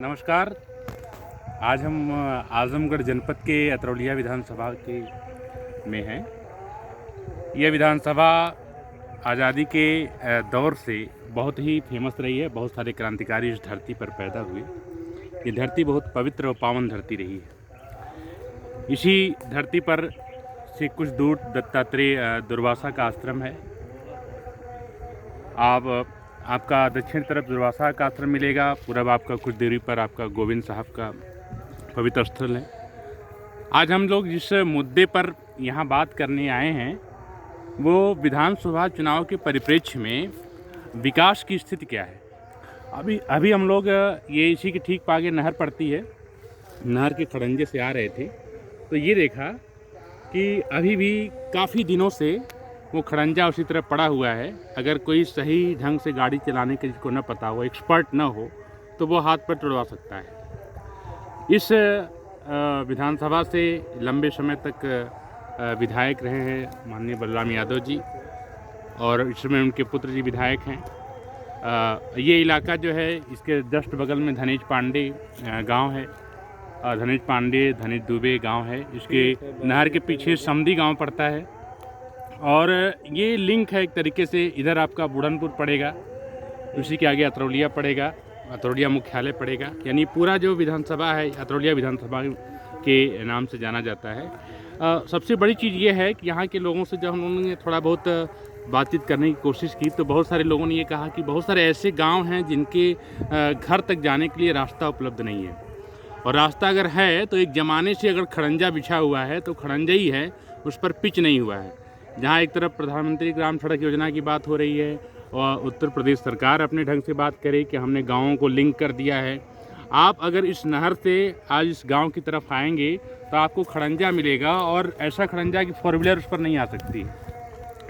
नमस्कार। आज हम आजमगढ़ जनपद के अतरौलिया विधानसभा के में हैं। यह विधानसभा आज़ादी के दौर से बहुत ही फेमस रही है। बहुत सारे क्रांतिकारी इस धरती पर पैदा हुए। ये धरती बहुत पवित्र और पावन धरती रही है। इसी धरती पर से कुछ दूर दत्तात्रेय दुर्वासा का आश्रम है। आपका दक्षिण तरफ दुर्वासा का आश्रम मिलेगा, पूरब आपका कुछ दूरी पर आपका गोविंद साहब का पवित्र स्थल है। आज हम लोग जिस मुद्दे पर यहाँ बात करने आए हैं वो विधानसभा चुनाव के परिप्रेक्ष्य में विकास की स्थिति क्या है। अभी हम लोग ये इसी के ठीक आगे नहर पड़ती है, नहर के खड़ंजे से आ रहे थे तो ये देखा कि अभी भी काफ़ी दिनों से वो खड़ंजा उसी तरह पड़ा हुआ है। अगर कोई सही ढंग से गाड़ी चलाने के जिसको न पता हो, एक्सपर्ट न हो, तो वो हाथ पर तोड़वा सकता है। इस विधानसभा से लंबे समय तक विधायक रहे हैं माननीय बलराम यादव जी, और इस समय उनके पुत्र जी विधायक हैं। ये इलाका जो है इसके जस्ट बगल में धनेज पांडे गांव है। धनेज पांडे धनेज दुबे गांव है। इसके नहर के पीछे समधी गांव पड़ता है और ये लिंक है एक तरीके से। इधर आपका बुढ़नपुर पड़ेगा, उसी के आगे अतरौलिया पड़ेगा, अतरौलिया मुख्यालय पड़ेगा। यानी पूरा जो विधानसभा है अतरौलिया विधानसभा के नाम से जाना जाता है। सबसे बड़ी चीज़ ये है कि यहाँ के लोगों से जब हम लोगों ने थोड़ा बहुत बातचीत करने की कोशिश की तो बहुत सारे लोगों ने ये कहा कि बहुत सारे ऐसे गांव हैं जिनके घर तक जाने के लिए रास्ता उपलब्ध नहीं है, और रास्ता अगर है तो एक ज़माने से अगर खड़ंजा बिछा हुआ है तो खड़ंजा ही है, उस पर पिच नहीं हुआ है। जहाँ एक तरफ प्रधानमंत्री ग्राम सड़क योजना की बात हो रही है और उत्तर प्रदेश सरकार अपने ढंग से बात करे कि हमने गाँवों को लिंक कर दिया है। आप अगर इस नहर से आज इस गांव की तरफ आएंगे तो आपको खड़ंजा मिलेगा, और ऐसा खड़ंजा कि फोर व्हीलर उस पर नहीं आ सकती।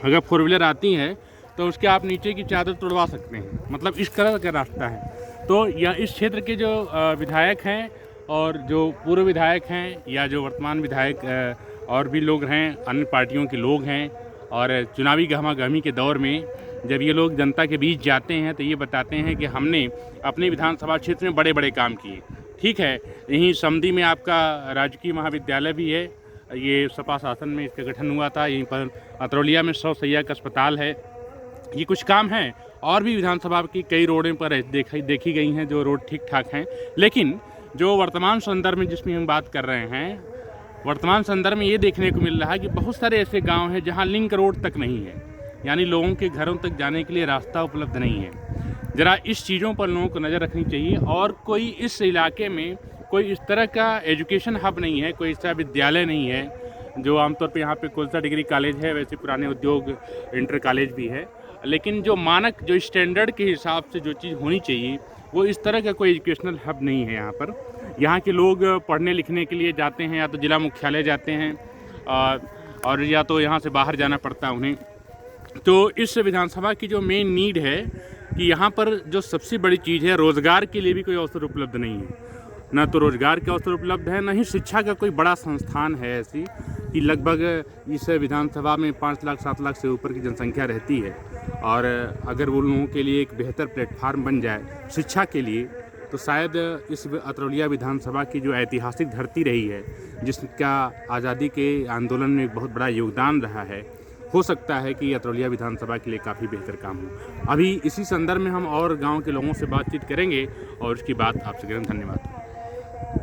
अगर फोर व्हीलर आती है तो उसके आप नीचे की चादर तोड़वा सकते हैं। मतलब इस तरह का रास्ता है। तो यह इस क्षेत्र के जो विधायक हैं और जो पूर्व विधायक हैं या जो वर्तमान विधायक और भी लोग हैं, अन्य पार्टियों के लोग हैं, और चुनावी गहमागहमी के दौर में जब ये लोग जनता के बीच जाते हैं तो ये बताते हैं कि हमने अपने विधानसभा क्षेत्र में बड़े बड़े काम किए। ठीक है, यहीं समधी में आपका राजकीय महाविद्यालय भी है, ये सपा शासन में इसका गठन हुआ था। यहीं पर अतरौलिया में 100 शैय्या का अस्पताल है। ये कुछ काम हैं, और भी विधानसभा की कई रोडें पर देखी गई हैं जो रोड ठीक ठाक हैं। लेकिन जो वर्तमान संदर्भ में जिसमें हम बात कर रहे हैं, वर्तमान संदर्भ में ये देखने को मिल रहा है कि बहुत सारे ऐसे गांव हैं जहां लिंक रोड तक नहीं है, यानी लोगों के घरों तक जाने के लिए रास्ता उपलब्ध नहीं है। ज़रा इस चीज़ों पर लोगों को नज़र रखनी चाहिए। और कोई इस इलाके में कोई इस तरह का एजुकेशन हब नहीं है, कोई ऐसा विद्यालय नहीं है जो आमतौर पे यहाँ पे कोलसा डिग्री कॉलेज है, वैसे पुराने उद्योग इंटर कॉलेज भी है, लेकिन जो मानक जो स्टैंडर्ड के हिसाब से जो चीज़ होनी चाहिए वो इस तरह का कोई एजुकेशनल हब नहीं है यहाँ पर। यहाँ के लोग पढ़ने लिखने के लिए जाते हैं, या तो जिला मुख्यालय जाते हैं और या तो यहाँ से बाहर जाना पड़ता है उन्हें। तो इस विधानसभा की जो मेन नीड है कि यहाँ पर जो सबसे बड़ी चीज़ है, रोज़गार के लिए भी कोई अवसर उपलब्ध नहीं है। न तो रोज़गार के अवसर उपलब्ध है, न ही शिक्षा का कोई बड़ा संस्थान है ऐसी कि लगभग इस विधानसभा में 5 लाख 7 लाख से ऊपर की जनसंख्या रहती है। और अगर वो लोगों के लिए एक बेहतर प्लेटफार्म बन जाए शिक्षा के लिए तो शायद इस अतरौलिया विधानसभा की जो ऐतिहासिक धरती रही है, जिसका आज़ादी के आंदोलन में बहुत बड़ा योगदान रहा है, हो सकता है कि अतरौलिया विधानसभा के लिए काफ़ी बेहतर काम हो। अभी इसी संदर्भ में हम और गांव के लोगों से बातचीत करेंगे और उसकी बात आपसे करें। धन्यवाद।